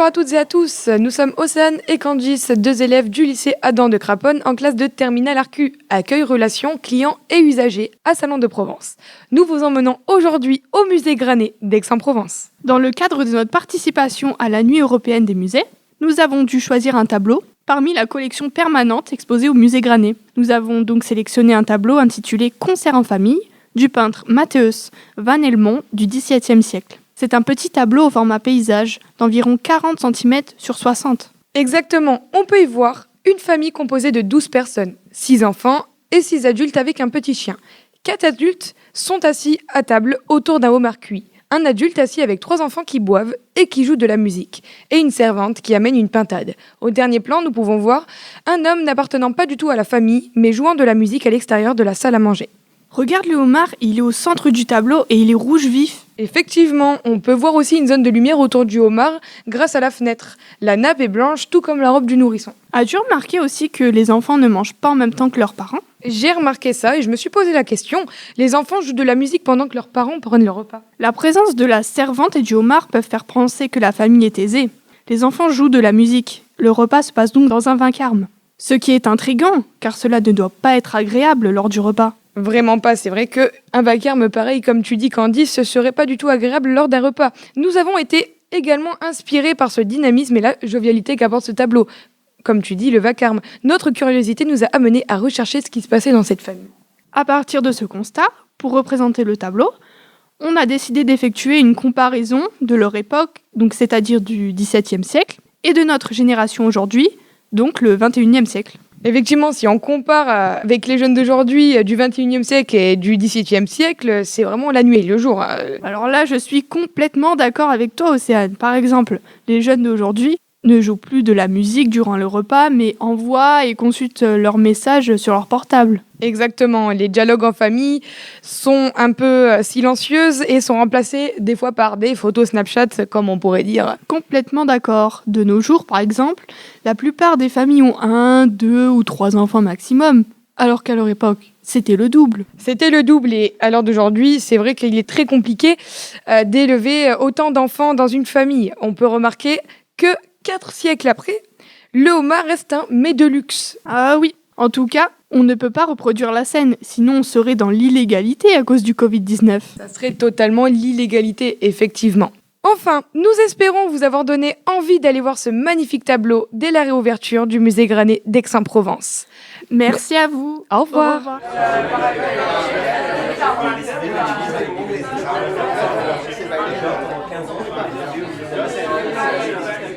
Bonjour à toutes et à tous, nous sommes Océane et Candice, deux élèves du lycée Adam de Craponne en classe de terminale RQ, accueil, relations, clients et usagers à Salon de Provence. Nous vous emmenons aujourd'hui au musée Granet d'Aix-en-Provence. Dans le cadre de notre participation à la Nuit européenne des musées, nous avons dû choisir un tableau parmi la collection permanente exposée au musée Granet. Nous avons donc sélectionné un tableau intitulé Concert en famille du peintre Matthäus van Helmont du XVIIe siècle. C'est un petit tableau au format paysage d'environ 40 cm sur 60. Exactement, on peut y voir une famille composée de 12 personnes, 6 enfants et 6 adultes avec un petit chien. 4 adultes sont assis à table autour d'un homard cuit. Un adulte assis avec 3 enfants qui boivent et qui jouent de la musique, et une servante qui amène une pintade. Au dernier plan, nous pouvons voir un homme n'appartenant pas du tout à la famille, mais jouant de la musique à l'extérieur de la salle à manger. Regarde le homard, il est au centre du tableau et il est rouge vif. Effectivement, on peut voir aussi une zone de lumière autour du homard grâce à la fenêtre. La nappe est blanche, tout comme la robe du nourrisson. As-tu remarqué aussi que les enfants ne mangent pas en même temps que leurs parents ? J'ai remarqué ça et je me suis posé la question. Les enfants jouent de la musique pendant que leurs parents prennent leur repas. La présence de la servante et du homard peuvent faire penser que la famille est aisée. Les enfants jouent de la musique. Le repas se passe donc dans un vacarme. Ce qui est intriguant, car cela ne doit pas être agréable lors du repas. Vraiment pas, c'est vrai qu'un vacarme pareil, comme tu dis Candice, ce serait pas du tout agréable lors d'un repas. Nous avons été également inspirés par ce dynamisme et la jovialité qu'apporte ce tableau. Comme tu dis, le vacarme. Notre curiosité nous a amenés à rechercher ce qui se passait dans cette famille. À partir de ce constat, pour représenter le tableau, on a décidé d'effectuer une comparaison de leur époque, donc c'est-à-dire du XVIIe siècle, et de notre génération aujourd'hui, donc le XXIe siècle. Effectivement, si on compare avec les jeunes d'aujourd'hui du XXIe siècle et du XVIIe siècle, c'est vraiment la nuit et le jour. Alors là, je suis complètement d'accord avec toi, Océane. Par exemple, les jeunes d'aujourd'hui ne jouent plus de la musique durant le repas, mais envoient et consultent leurs messages sur leur portable. Exactement, les dialogues en famille sont un peu silencieuses et sont remplacés des fois par des photos Snapchat, comme on pourrait dire. Complètement d'accord. De nos jours, par exemple, la plupart des familles ont 1, 2 ou 3 enfants maximum, alors qu'à leur époque, c'était le double. C'était le double et à l'heure d'aujourd'hui, c'est vrai qu'il est très compliqué d'élever autant d'enfants dans une famille. On peut remarquer que 4 siècles après, le homard reste un mets de luxe. Ah oui, en tout cas, on ne peut pas reproduire la scène, sinon on serait dans l'illégalité à cause du Covid-19. Ça serait totalement l'illégalité, effectivement. Enfin, nous espérons vous avoir donné envie d'aller voir ce magnifique tableau dès la réouverture du musée Granet d'Aix-en-Provence. Merci à vous. Au revoir. Au revoir.